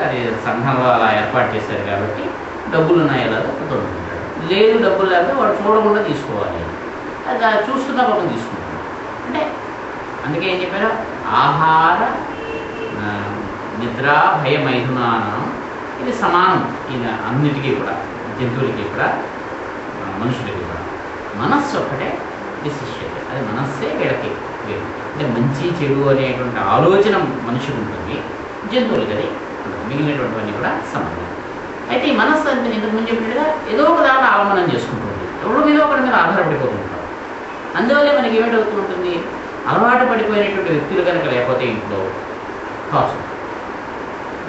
అది సంఘంలో అలా ఏర్పాటు చేశారు కాబట్టి డబ్బులు ఉన్నాయి అలాగే తోడుకుంటాడు. లేదు డబ్బులు లేకపోతే వాడు చూడకుండా తీసుకోవాలి, అది చూస్తున్న పాపం తీసుకుంటాడు. అంటే అందుకే ఏం చెప్పారు, ఆహార నిద్ర భయ మైథునానం ఇది సమానం. ఇది అన్నిటికీ కూడా, జంతువులకి కూడా మనుషులకి కూడా. మనస్సు ఒక్కటే విశిష్టత, అది మనస్సే వీళ్ళకి వేరు. అంటే మంచి చెడు అనేటువంటి ఆలోచన మనిషికి ఉంటుంది, జంతువులకి అది మిగిలినటువంటివన్నీ కూడా సమానం. అయితే ఈ మనస్సు అంటే ఇంతకుముందు చెప్పినట్టుగా ఏదో ఒక దాన్ని ఆలంబనం చేసుకుంటుంది, ఎవరి మీద ఒకటి మీద ఆధారపడిపోతుంటాం. అందువల్లే మనకి ఏమిటవుతూ ఉంటుంది, అలవాటు పడిపోయినటువంటి వ్యక్తులు కనుక లేకపోతే ఇంట్లో కాసు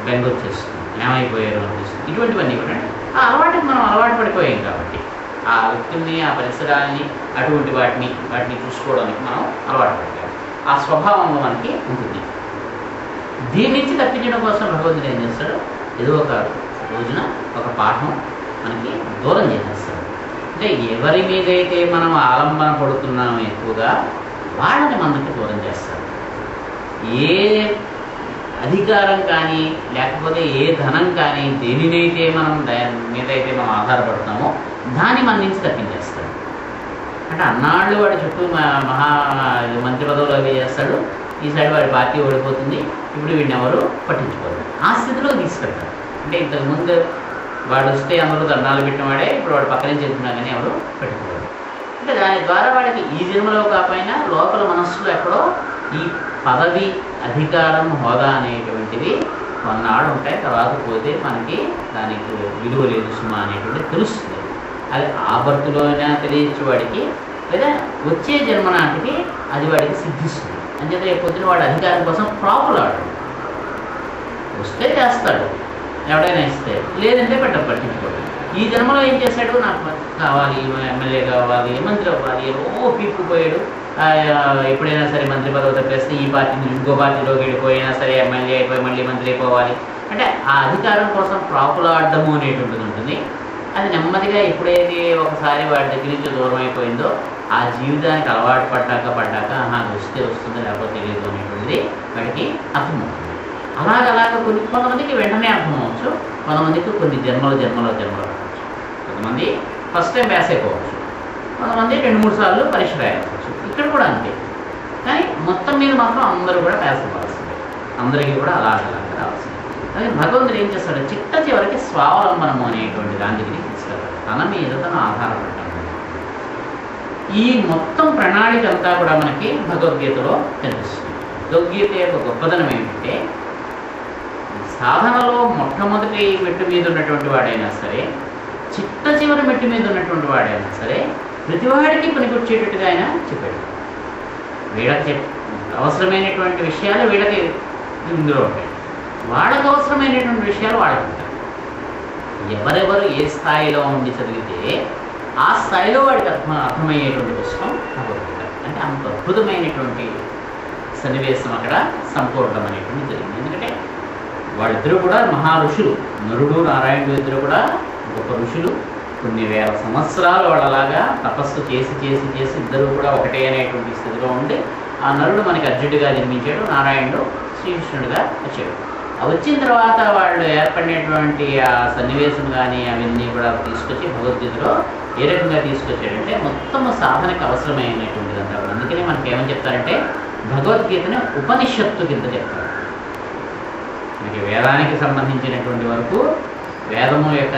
బెంగ వచ్చేస్తుంది, ఏమైపోయారు అనిపిస్తుంది. ఇటువంటివన్నీ కూడా ఆ అలవాటుకి మనం అలవాటు పడిపోయాం కాబట్టి ఆ వ్యక్తుల్ని, ఆ పరిసరాలని, అటువంటి వాటిని చూసుకోవడానికి మనం అలవాటు పడిపోయాం. ఆ స్వభావంలో మనకి ఉంటుంది. దీని నుంచి తప్పించడం కోసం భగవంతుడు ఏం చేస్తాడు, ఏదో ఒక రోజున ఒక పాఠం మనకి దూరం చేసేస్తాడు. అంటే ఎవరి మీదైతే మనం ఆలంబన పడుతున్నామో ఎక్కువగా వాళ్ళని మనకి దూరం చేస్తాడు. ఏ అధికారం కానీ లేకపోతే ఏ ధనం కానీ దేనినైతే మనం మీదైతే మనం ఆధారపడుతున్నామో దాన్ని మన నుంచి తప్పించేస్తాడు. అంటే అన్నాళ్ళు వాడి చుట్టూ మంత్రి పదవులు అవి చేస్తాడు, ఈసారి వాడి పార్టీ ఓడిపోతుంది, ఇప్పుడు వీడిని ఎవరు పట్టించుకోరు, ఆ స్థితిలో తీసుకెళ్తాడు. అంటే ఇంతకుముందు వాడు వస్తే అందరూ దండాలు పెట్టినవాడే, ఇప్పుడు వాడు పక్క నుంచి వెళ్తున్నా కానీ ఎవరు పట్టించుకోరు. అంటే దాని ద్వారా వాడికి ఈ జన్మలో కాకపోయినా లోపల మనస్సులో ఎక్కడో ఈ పదవి, అధికారం, హోదా అనేటువంటివి కొన్నాళ్ళు ఉంటాయి, తర్వాత పోతే మనకి దానికి విలువ లేదు సుమా అనేటువంటిది తెలుస్తుంది. అది ఆ భర్తలోనే తెలియచ్చు వాడికి, లేదా వచ్చే జన్మ నాటికి అది వాడికి సిద్ధిస్తుంది. అంచేత పొద్దున వాడు అధికారం కోసం ప్రాపులాడు, వస్తే చేస్తాడు, ఎవడైనా ఇస్తే, లేదంటే పట్టించుకోడు. ఈ జన్మలో ఏం చేశాడు, నాకు కావాలి, ఎమ్మెల్యే కావాలి, మంత్రి అవ్వాలి, పీక్కుపోయాడు. ఎప్పుడైనా సరే మంత్రి పదవి తప్పేస్తే ఈ పార్టీ నుంచి ఇంకో పార్టీలోకి వెళ్ళిపోయినా సరే ఎమ్మెల్యే అయిపోయి మళ్ళీ మంత్రి అయిపోవాలి. అంటే ఆ అధికారం కోసం ప్రాపులాడము అనేటువంటిది ఉంటుంది. అది నెమ్మదిగా ఎప్పుడైతే ఒకసారి వాడి దగ్గర నుంచి దూరం అయిపోయిందో ఆ జీవితానికి అలవాటు పడ్డాక అది వస్తే వస్తుంది, లేకపోతే తెలియదు అనేటువంటిది వాడికి అర్థమవుతుంది. అలాగ కొంతమందికి వెంటనే అర్థమవచ్చు, కొంతమందికి కొన్ని జన్మలు అవ్వచ్చు. కొంతమంది ఫస్ట్ టైం పాస్ అయిపోవచ్చు, కొంతమంది 2-3 సార్లు పరీక్ష రాయవచ్చు. ఇక్కడ కూడా అంతే. కానీ మొత్తం మీద మాత్రం అందరూ కూడా పాస్ అవ్వాల్సిందే, అందరికీ కూడా అలాగ రావాల్సిందే. కానీ భగవంతుడు ఏం చేస్తాడు, చిట్ట చివరికి స్వావలంబనము అనేటువంటి దాని దగ్గరికి తీసుకెళ్తాడు, తన మీద తను ఆధారపడతాడు. ఈ మొత్తం ప్రణాళిక అంతా కూడా మనకి భగవద్గీతలో కనిపిస్తుంది. భగవద్గీత యొక్క గొప్పదనం ఏమిటంటే, సాధనలో మొట్టమొదటి మెట్టు మీద ఉన్నటువంటి వాడైనా సరే, చిట్ట చివరి మెట్టు మీద ఉన్నటువంటి వాడైనా సరే, ప్రతివాడికి పనికొచ్చేటట్టుగా ఆయన చెప్పాడు. వీళ్ళకి అవసరమైనటువంటి విషయాలు వీళ్ళకి ఇందులో ఉంటాయి, వాళ్ళకి అవసరమైనటువంటి విషయాలు వాళ్ళకు ఉంటాయి. ఎవరెవరు ఏ స్థాయిలో ఉండి చదివితే ఆ స్థాయిలో వాడికి అర్థమయ్యేటువంటి పుస్తకం భగవద్గీత. అంటే అంత అద్భుతమైనటువంటి సన్నివేశం అక్కడ సంపూర్ణం అనేటువంటి జరిగింది. ఎందుకంటే వాళ్ళిద్దరూ కూడా మహా ఋషులు, నరుడు నారాయణుడు ఇద్దరు కూడా గొప్ప ఋషులు. కొన్ని వేల సంవత్సరాలు వాళ్ళలాగా తపస్సు చేసి ఇద్దరు కూడా ఒకటే అనేటువంటి స్థితిలో ఉండి ఆ నరుడు మనకి అర్జునుడిగా జన్మించాడు, నారాయణుడు శ్రీకృష్ణుడిగా వచ్చాడు. వచ్చిన తర్వాత వాళ్ళు ఏర్పడినటువంటి ఆ సన్నివేశం కానీ అవన్నీ కూడా తీసుకొచ్చి భగవద్గీతలో ఏ రకంగా తీసుకొచ్చాడంటే మొత్తం సాధనకు అవసరమైనటువంటిది అంతా. అందుకనే మనకి ఏమని చెప్తారంటే భగవద్గీతని ఉపనిషత్తు కింద చెప్తారు. మనకి వేదానికి సంబంధించినటువంటి వరకు వేదము యొక్క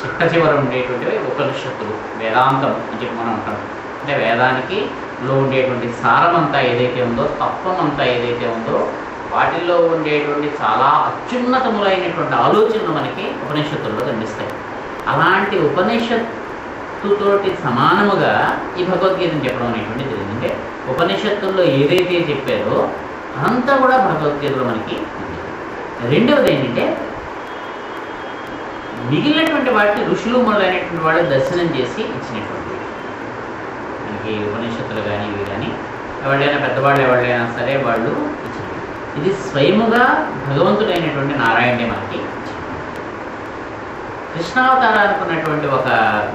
చిట్ట చివర ఉండేటువంటివి ఉపనిషత్తులు, వేదాంతం అని చెప్పి మనం అంటాం. అంటే వేదానికి లో ఉండేటువంటి సారమంతా ఏదైతే ఉందో, తత్వమంతా ఏదైతే ఉందో, వాటిల్లో ఉండేటువంటి చాలా అత్యున్నతములైనటువంటి ఆలోచనలు మనకి ఉపనిషత్తుల్లో కనిపిస్తాయి. అలాంటి ఉపనిషత్తుతోటి సమానముగా ఈ భగవద్గీతను చెప్పడం అనేటువంటి తెలియదు. అంటే ఉపనిషత్తుల్లో ఏదైతే చెప్పారో అంతా కూడా భగవద్గీతలో మనకి ఉంది. రెండవది ఏంటంటే, మిగిలినటువంటి వాటిని ఋషులు మొదలైనటువంటి వాళ్ళు దర్శనం చేసి ఇచ్చినటువంటి మనకి ఉపనిషత్తులు కానీ ఇవి కానీ ఎవరైనా పెద్దవాళ్ళు ఎవరైనా సరే వాళ్ళు ఇచ్చినవి. ఇది స్వయముగా భగవంతుడైనటువంటి నారాయణుడే మనకి కృష్ణావతారానికి ఉన్నటువంటి ఒక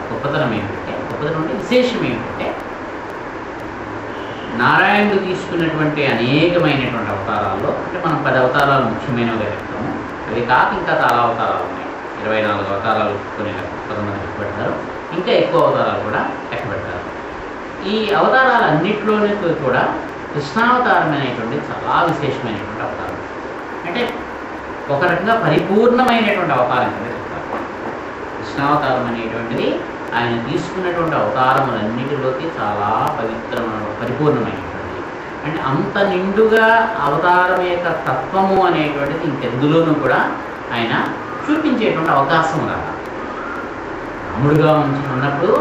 గొప్పతనం అంటే విశేషం ఏమిటంటే, నారాయణుడు తీసుకున్నటువంటి అనేకమైనటువంటి అవతారాల్లో, అంటే మనం 10 అవతారాలు ముఖ్యమైనవిగా చెప్తాము. అవి కాక ఇంకా చాలా అవతారాలు ఉన్నాయి. 24 అవతారాలు కొన్ని కొంతమంది లెక్క పెడతారు, ఇంకా ఎక్కువ అవతారాలు కూడా లెక్క పెడతారు. ఈ అవతారాలన్నింటిలోనూ కూడా కృష్ణావతారం అనేటువంటి చాలా విశేషమైనటువంటి అవతారం. అంటే ఒక రకంగా పరిపూర్ణమైనటువంటి అవతారం కింద చెప్తారు. కృష్ణావతారం అనేటువంటిది ఆయన తీసుకున్నటువంటి అవతారములన్నిటిలోకి చాలా పరిపూర్ణమైనటువంటిది. అంటే అంత నిండుగా అవతారం యొక్క తత్వము అనేటువంటిది ఇంకెందులోనూ కూడా ఆయన చూపించేటువంటి అవకాశం రాదు. రాముడుగా ఉన్నప్పుడు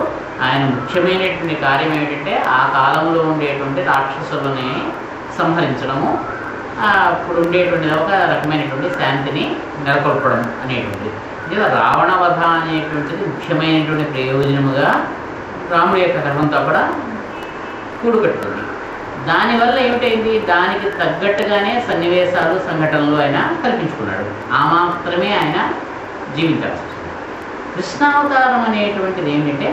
ఆయన ముఖ్యమైనటువంటి కార్యం ఏమిటంటే ఆ కాలంలో ఉండేటువంటి రాక్షసులని సంహరించడము, అప్పుడు ఉండేటువంటి ఒక రకమైనటువంటి శాంతిని నెలకొల్పడం అనేటువంటిది. లేదా రావణ వధ అనేటువంటిది ముఖ్యమైనటువంటి ప్రయోజనముగా రాముడి యొక్క కర్మంతో కూడా కూడుకట్టుకుంది. దానివల్ల ఏమిటైంది, దానికి తగ్గట్టుగానే సన్నివేశాలు సంఘటనలు ఆయన కల్పించుకున్నాడు. ఆ మాత్రమే ఆయన జీవించాల్సి వచ్చింది. కృష్ణావతారం అనేటువంటిది ఏమిటంటే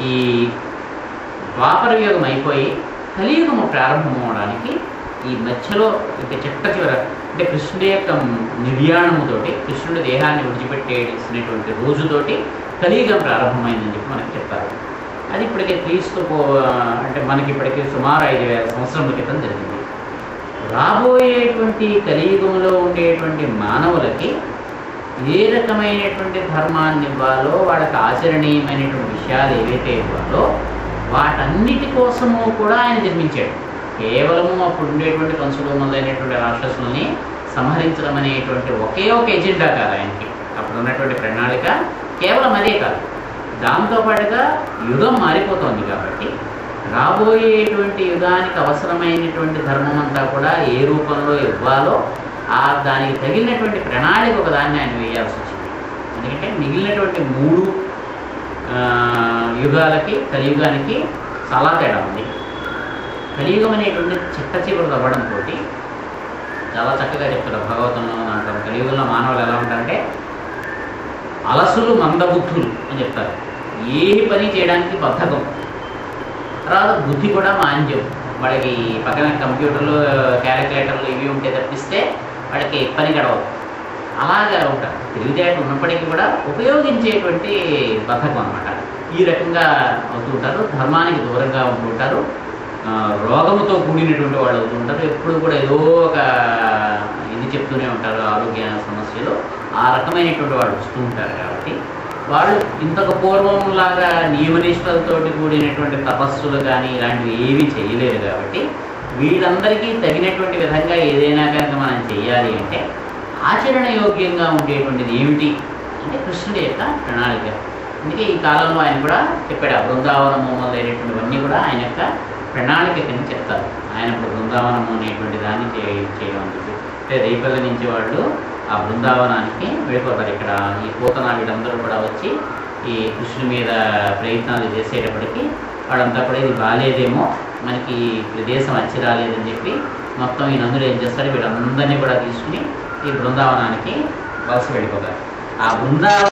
ఈ ద్వాపర యుగం అయిపోయి కలియుగము ప్రారంభమవడానికి ఈ మధ్యలో ఇక చిట్ట చివర అంటే కృష్ణుడి యొక్క నిర్యాణముతోటి, కృష్ణుడి దేహాన్ని విడిచిపెట్టేసినటువంటి రోజుతోటి కలియుగం ప్రారంభమైందని చెప్పి మనకి చెప్తారు. అది ఇప్పటికే అంటే మనకి ఇప్పటికే సుమారు 5,000 సంవత్సరముల క్రితం జరిగింది. రాబోయేటువంటి కలియుగంలో ఉండేటువంటి మానవులకి ఏ రకమైనటువంటి ధర్మాన్ని ఇవ్వాలో, వాళ్ళకి ఆచరణీయమైనటువంటి విషయాలు ఏవైతే ఇవ్వాలో వాటన్నిటి కోసము కూడా ఆయన జన్మించాడు. కేవలము అప్పుడు ఉండేటువంటి కంసులు మొదలైనటువంటి రాక్షసుల్ని సంహరించడం అనేటువంటి ఒకే ఒక ఎజెండా కాదు ఆయనకి. అప్పుడు ఉన్నటువంటి ప్రణాళిక కేవలం అదే కాదు. దాంతోపాటుగా యుగం మారిపోతోంది కాబట్టి రాబోయేటువంటి యుగానికి అవసరమైనటువంటి ధర్మం అంతా కూడా ఏ రూపంలో ఇవ్వాలో దానికి తగిలినటువంటి ప్రణాళిక ఒకదాన్ని ఆయన వేయాల్సి వచ్చింది. ఎందుకంటే మిగిలినటువంటి 3 యుగాలకి కలియుగానికి చాలా తేడా ఉంది. కలియుగం అనేటువంటి చిట్ట చివరి అవ్వడంతో చాలా చక్కగా చెప్తారు భగవతంలో అంటారు. కలియుగంలో మానవులు ఎలా ఉంటారంటే అలసులు మందబుద్ధులు అని చెప్తారు. ఏ పని చేయడానికి బద్ధకం, తర్వాత బుద్ధి కూడా మాంద్యం. వాళ్ళకి పక్కన కంప్యూటర్లు, క్యాలిక్యులేటర్లు ఇవి ఉంటే తప్పిస్తే వాడికి పని గడవదు. అలాగా ఉంటారు. తెలివితేటలు ఉన్నప్పటికీ కూడా ఉపయోగించేటువంటి బద్ధకం అన్నమాట. ఈ రకంగా అవుతూ ఉంటారు. ధర్మానికి దూరంగా ఉంటూ ఉంటారు. రోగముతో కూడినటువంటి వాళ్ళు అవుతూ ఉంటారు. ఎప్పుడు కూడా ఏదో ఒక ఇది చెప్తూనే ఉంటారు, ఆరోగ్య సమస్యలు. ఆ రకమైనటువంటి వాళ్ళు వస్తూ ఉంటారు. కాబట్టి వాళ్ళు ఇంతకు పూర్వంలాగా నియమనిష్టలతోటి కూడినటువంటి తపస్సులు కానీ ఇలాంటివి ఏవి చేయలేరు. కాబట్టి వీళ్ళందరికీ తగినటువంటి విధంగా ఏదైనా కనుక మనం చేయాలి అంటే ఆచరణ యోగ్యంగా ఉండేటువంటిది ఏమిటి అంటే కృష్ణుడి యొక్క ప్రణాళిక. అందుకే ఈ కాలంలో ఆయన కూడా చెప్పాడు. ఆ బృందావనము మొదలైనటువంటివన్నీ కూడా ఆయన యొక్క ప్రణాళిక కింద చెప్తారు. ఆయన ఇప్పుడు బృందావనము అనేటువంటి దాన్ని చేయమని చెప్పి అంటే రేపల్లి నుంచి వాళ్ళు ఆ బృందావనానికి వెళ్ళిపోతారు. ఇక్కడ ఈ పూతన వీళ్ళందరూ కూడా వచ్చి ఈ కృష్ణుడి మీద ప్రయత్నాలు చేసేటప్పటికి వాళ్ళంతా కూడా ఇది బాగాలేదేమో, మనకి ప్రదేశం వచ్చి రాలేదని చెప్పి మొత్తం ఈ నందులు ఏం చేస్తారు, వీళ్ళందరినీ కూడా తీసుకుని ఈ బృందావనానికి వలస వెళ్ళిపోతారు. ఆ బృందావనం